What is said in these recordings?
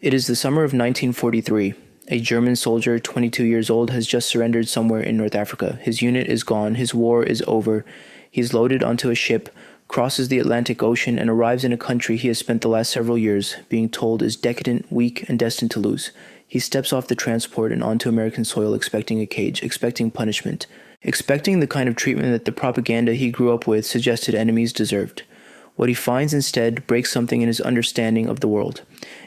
It is the summer of 1943. A German soldier, 22 years old, has just surrendered somewhere in North Africa. His unit is gone, his war is over. He is loaded onto a ship, crosses the Atlantic Ocean, and arrives in a country he has spent the last several years being told is decadent, weak, and destined to lose. He steps off the transport and onto American soil expecting a cage, expecting punishment, expecting the kind of treatment that the propaganda he grew up with suggested enemies deserved. What he finds instead breaks something in his understanding of the world,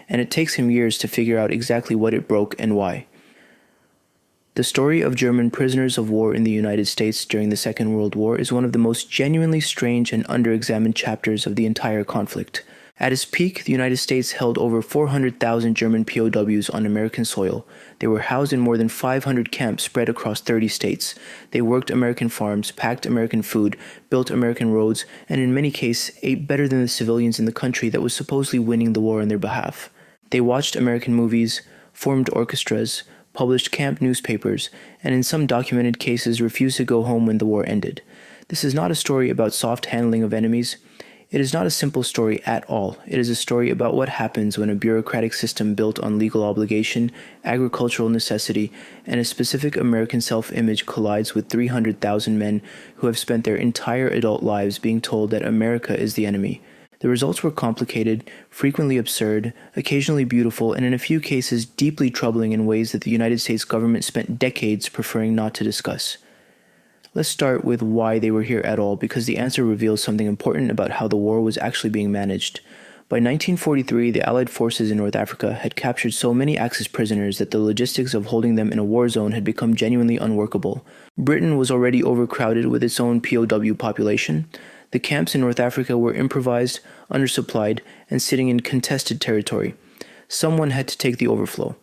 and it takes him years to figure out exactly what it broke and why. The story of German prisoners of war in the United States during the Second World War is one of the most genuinely strange and underexamined chapters of the entire conflict. At its peak, the United States held over 400,000 German POWs on American soil. They were housed in more than 500 camps spread across 30 states. They worked American farms, packed American food, built American roads, and in many cases ate better than the civilians in the country that was supposedly winning the war on their behalf. They watched American movies, formed orchestras, published camp newspapers, and in some documented cases refused to go home when the war ended. This is not a story about soft handling of enemies. It is not a simple story at all. It is a story about what happens when a bureaucratic system built on legal obligation, agricultural necessity, and a specific American self-image collides with 300,000 men who have spent their entire adult lives being told that America is the enemy. The results were complicated, frequently absurd, occasionally beautiful, and in a few cases deeply troubling in ways that the United States government spent decades preferring not to discuss. Let's start with why they were here at all, because the answer reveals something important about how the war was actually being managed. By 1943, the Allied forces in North Africa had captured so many Axis prisoners that the logistics of holding them in a war zone had become genuinely unworkable. Britain was already overcrowded with its own POW population. The camps in North Africa were improvised, undersupplied, and sitting in contested territory. Someone had to take the overflow.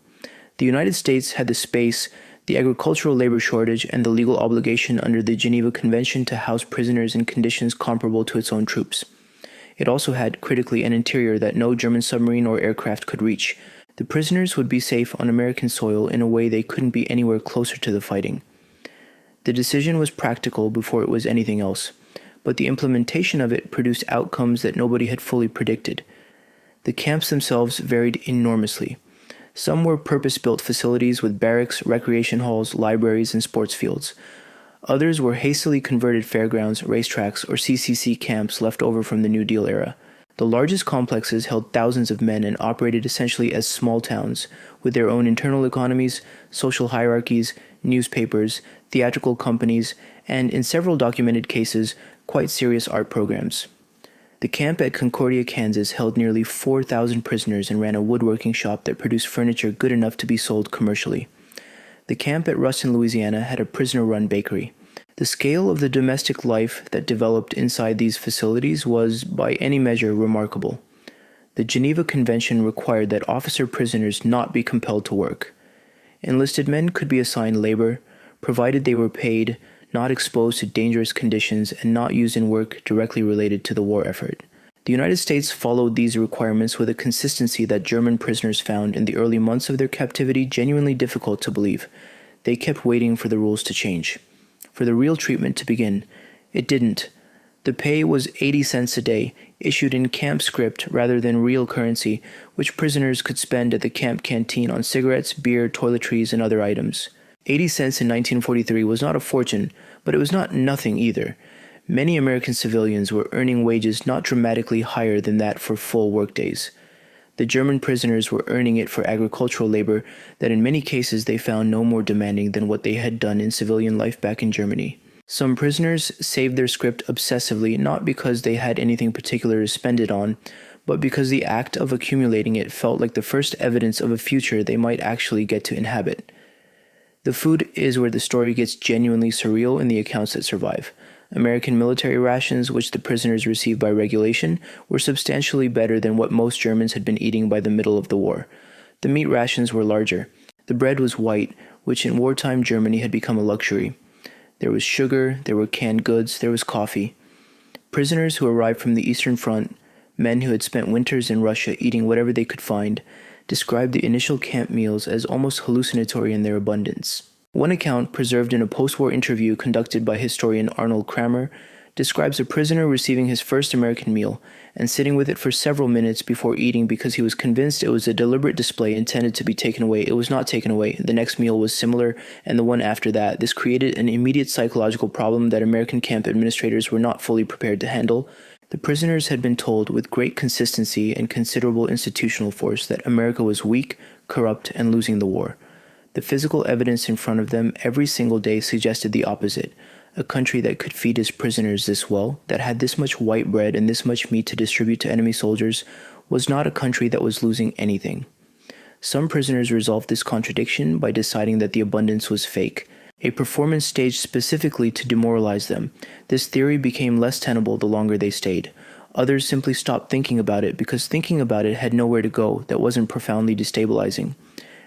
The United States had the space, the agricultural labor shortage, and the legal obligation under the Geneva Convention to house prisoners in conditions comparable to its own troops. It also had, critically, an interior that no German submarine or aircraft could reach. The prisoners would be safe on American soil in a way they couldn't be anywhere closer to the fighting. The decision was practical before it was anything else, but the implementation of it produced outcomes that nobody had fully predicted. The camps themselves varied enormously. Some were purpose-built facilities with barracks, recreation halls, libraries, and sports fields. Others were hastily converted fairgrounds, racetracks, or CCC camps left over from the New Deal era. The largest complexes held thousands of men and operated essentially as small towns, with their own internal economies, social hierarchies, newspapers, theatrical companies, and, in several documented cases, quite serious art programs. The camp at Concordia, Kansas held nearly 4,000 prisoners and ran a woodworking shop that produced furniture good enough to be sold commercially. The camp at Ruston, Louisiana had a prisoner-run bakery. The scale of the domestic life that developed inside these facilities was, by any measure, remarkable. The Geneva Convention required that officer prisoners not be compelled to work. Enlisted men could be assigned labor, provided they were paid, not exposed to dangerous conditions, and not used in work directly related to the war effort. The United States followed these requirements with a consistency that German prisoners found in the early months of their captivity genuinely difficult to believe. They kept waiting for the rules to change, for the real treatment to begin. It didn't. The pay was 80 cents a day, issued in camp script rather than real currency, which prisoners could spend at the camp canteen on cigarettes, beer, toiletries, and other items. 80 cents in 1943 was not a fortune, but it was not nothing either. Many American civilians were earning wages not dramatically higher than that for full workdays. The German prisoners were earning it for agricultural labor that in many cases they found no more demanding than what they had done in civilian life back in Germany. Some prisoners saved their script obsessively, not because they had anything particular to spend it on, but because the act of accumulating it felt like the first evidence of a future they might actually get to inhabit. The food is where the story gets genuinely surreal in the accounts that survive. American military rations, which the prisoners received by regulation, were substantially better than what most Germans had been eating by the middle of the war. The meat rations were larger. The bread was white, which in wartime Germany had become a luxury. There was sugar, there were canned goods, there was coffee. Prisoners who arrived from the Eastern Front, men who had spent winters in Russia eating whatever they could find, described the initial camp meals as almost hallucinatory in their abundance. One account, preserved in a post-war interview conducted by historian Arnold Kramer, describes a prisoner receiving his first American meal and sitting with it for several minutes before eating because he was convinced it was a deliberate display intended to be taken away. It was not taken away. The next meal was similar, and the one after that. This created an immediate psychological problem that American camp administrators were not fully prepared to handle. The prisoners had been told with great consistency and considerable institutional force that America was weak, corrupt, and losing the war. The physical evidence in front of them every single day suggested the opposite. A country that could feed its prisoners this well, that had this much white bread and this much meat to distribute to enemy soldiers, was not a country that was losing anything. Some prisoners resolved this contradiction by deciding that the abundance was fake, a performance staged specifically to demoralize them. This theory became less tenable the longer they stayed. Others simply stopped thinking about it because thinking about it had nowhere to go that wasn't profoundly destabilizing.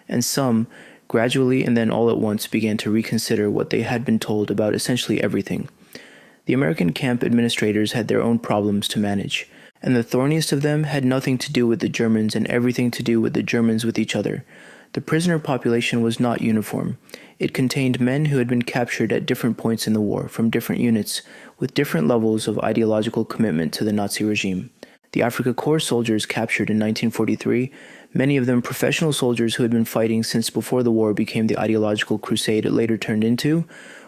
And some, gradually and then all at once, began to reconsider what they had been told about essentially everything. The American camp administrators had their own problems to manage, and the thorniest of them had nothing to do with the Germans and everything to do with the Germans with each other. The prisoner population was not uniform. It contained men who had been captured at different points in the war, from different units, with different levels of ideological commitment to the Nazi regime. The Afrika Korps soldiers captured in 1943, many of them professional soldiers who had been fighting since before the war became the ideological crusade it later turned into,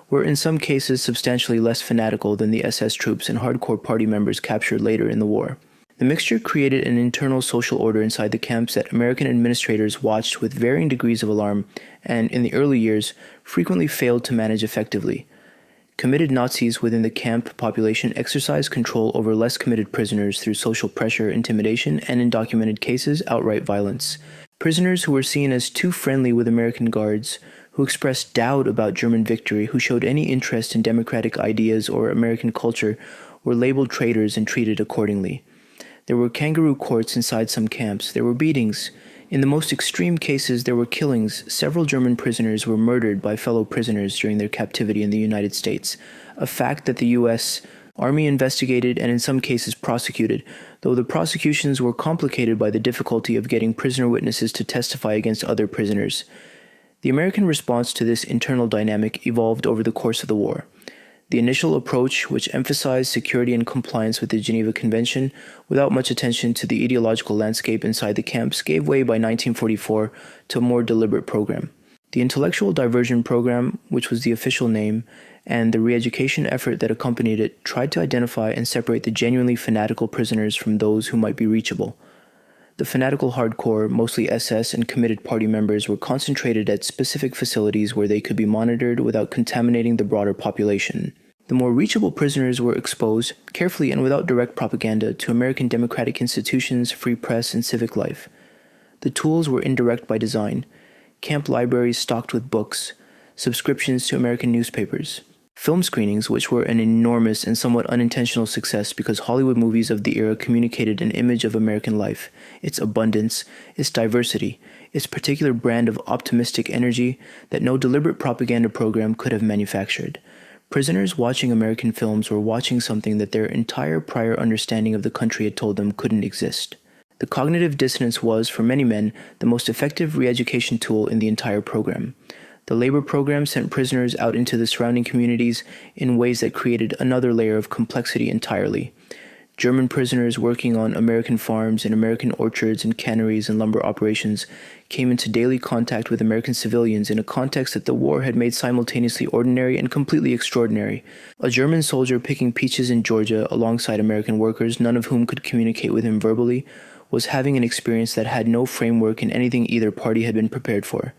were in some cases substantially less fanatical than the SS troops and hardcore party members captured later in the war. The mixture created an internal social order inside the camps that American administrators watched with varying degrees of alarm and, in the early years, frequently failed to manage effectively. Committed Nazis within the camp population exercised control over less committed prisoners through social pressure, intimidation, and in documented cases, outright violence. Prisoners who were seen as too friendly with American guards, who expressed doubt about German victory, who showed any interest in democratic ideas or American culture, were labeled traitors and treated accordingly. There were kangaroo courts inside some camps. There were beatings. In the most extreme cases, there were killings. Several German prisoners were murdered by fellow prisoners during their captivity in the United States, a fact that the U.S. Army investigated and in some cases prosecuted, though the prosecutions were complicated by the difficulty of getting prisoner witnesses to testify against other prisoners. The American response to this internal dynamic evolved over the course of the war. The initial approach, which emphasized security and compliance with the Geneva Convention without much attention to the ideological landscape inside the camps, gave way by 1944 to a more deliberate program. The intellectual diversion program, which was the official name, and the re-education effort that accompanied it tried to identify and separate the genuinely fanatical prisoners from those who might be reachable. The fanatical hardcore, mostly SS and committed party members, were concentrated at specific facilities where they could be monitored without contaminating the broader population. The more reachable prisoners were exposed, carefully and without direct propaganda, to American democratic institutions, free press, and civic life. The tools were indirect by design. Camp libraries stocked with books, subscriptions to American newspapers, film screenings, which were an enormous and somewhat unintentional success because Hollywood movies of the era communicated an image of American life, its abundance, its diversity, its particular brand of optimistic energy that no deliberate propaganda program could have manufactured. Prisoners watching American films were watching something that their entire prior understanding of the country had told them couldn't exist. The cognitive dissonance was, for many men, the most effective re-education tool in the entire program. The labor program sent prisoners out into the surrounding communities in ways that created another layer of complexity entirely. German prisoners working on American farms and American orchards and canneries and lumber operations came into daily contact with American civilians in a context that the war had made simultaneously ordinary and completely extraordinary. A German soldier picking peaches in Georgia alongside American workers, none of whom could communicate with him verbally, was having an experience that had no framework in anything either party had been prepared for.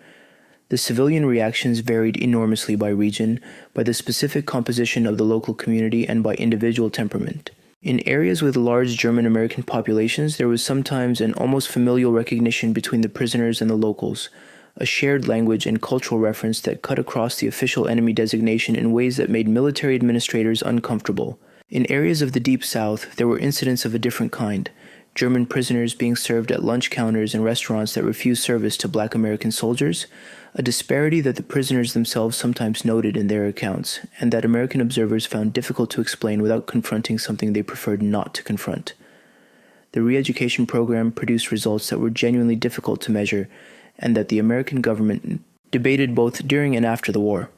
The civilian reactions varied enormously by region, by the specific composition of the local community, and by individual temperament. In areas with large German-American populations, there was sometimes an almost familial recognition between the prisoners and the locals, a shared language and cultural reference that cut across the official enemy designation in ways that made military administrators uncomfortable. In areas of the Deep South, there were incidents of a different kind. German prisoners being served at lunch counters in restaurants that refused service to Black American soldiers, a disparity that the prisoners themselves sometimes noted in their accounts, and that American observers found difficult to explain without confronting something they preferred not to confront. The re-education program produced results that were genuinely difficult to measure, and that the American government debated both during and after the war.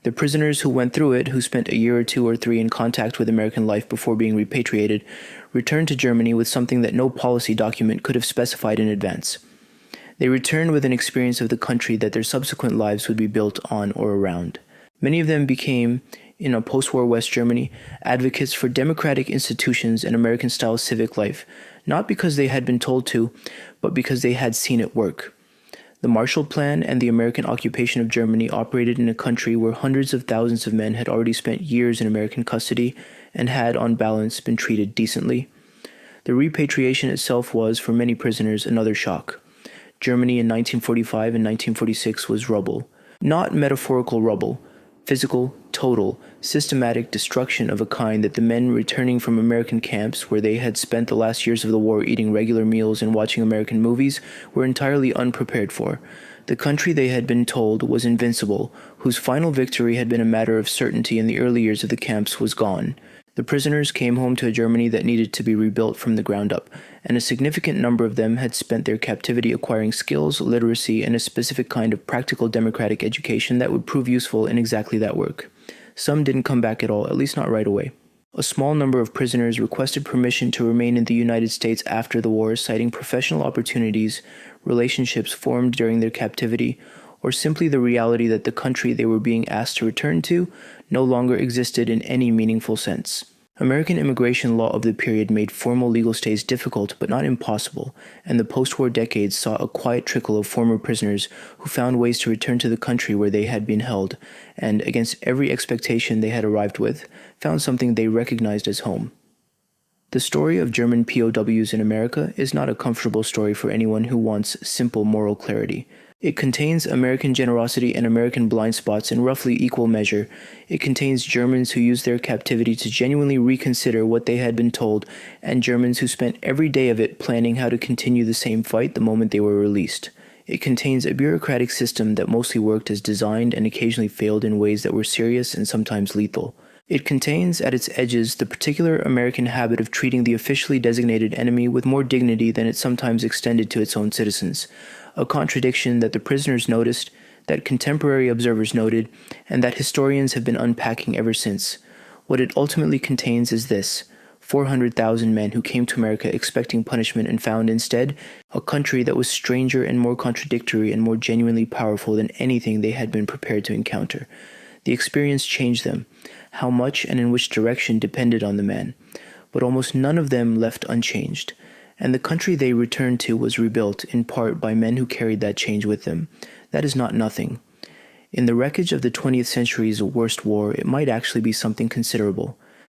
The prisoners who went through it, who spent a year or 2 or 3 in contact with American life before being repatriated, returned to Germany with something that no policy document could have specified in advance. They returned with an experience of the country that their subsequent lives would be built on or around. Many of them became, in a post-war West Germany, advocates for democratic institutions and American-style civic life, not because they had been told to, but because they had seen it work. The Marshall Plan and the American occupation of Germany operated in a country where hundreds of thousands of men had already spent years in American custody and had, on balance, been treated decently. The repatriation itself was, for many prisoners, another shock. Germany in 1945 and 1946 was rubble. Not metaphorical rubble, physical, total, systematic destruction of a kind that the men returning from American camps, where they had spent the last years of the war eating regular meals and watching American movies, were entirely unprepared for. The country, they had been told, was invincible, whose final victory had been a matter of certainty in the early years of the camps, was gone. The prisoners came home to a Germany that needed to be rebuilt from the ground up, and a significant number of them had spent their captivity acquiring skills, literacy, and a specific kind of practical democratic education that would prove useful in exactly that work. Some didn't come back at all, at least not right away. A small number of prisoners requested permission to remain in the United States after the war, citing professional opportunities, relationships formed during their captivity, or simply the reality that the country they were being asked to return to no longer existed in any meaningful sense. American immigration law of the period made formal legal stays difficult but not impossible, and the post-war decades saw a quiet trickle of former prisoners who found ways to return to the country where they had been held, and, against every expectation they had arrived with, found something they recognized as home. The story of German POWs in America is not a comfortable story for anyone who wants simple moral clarity. It contains American generosity and American blind spots in roughly equal measure. It contains Germans who used their captivity to genuinely reconsider what they had been told, and Germans who spent every day of it planning how to continue the same fight the moment they were released. It contains a bureaucratic system that mostly worked as designed and occasionally failed in ways that were serious and sometimes lethal. It contains, at its edges, the particular American habit of treating the officially designated enemy with more dignity than it sometimes extended to its own citizens, a contradiction that the prisoners noticed, that contemporary observers noted, and that historians have been unpacking ever since. What it ultimately contains is this: 400,000 men who came to America expecting punishment and found instead a country that was stranger and more contradictory and more genuinely powerful than anything they had been prepared to encounter. The experience changed them. How much and in which direction depended on the man, but almost none of them left unchanged, and the country they returned to was rebuilt in part by men who carried that change with them. That is not nothing. In the wreckage of the 20th century's worst war, it might actually be something considerable.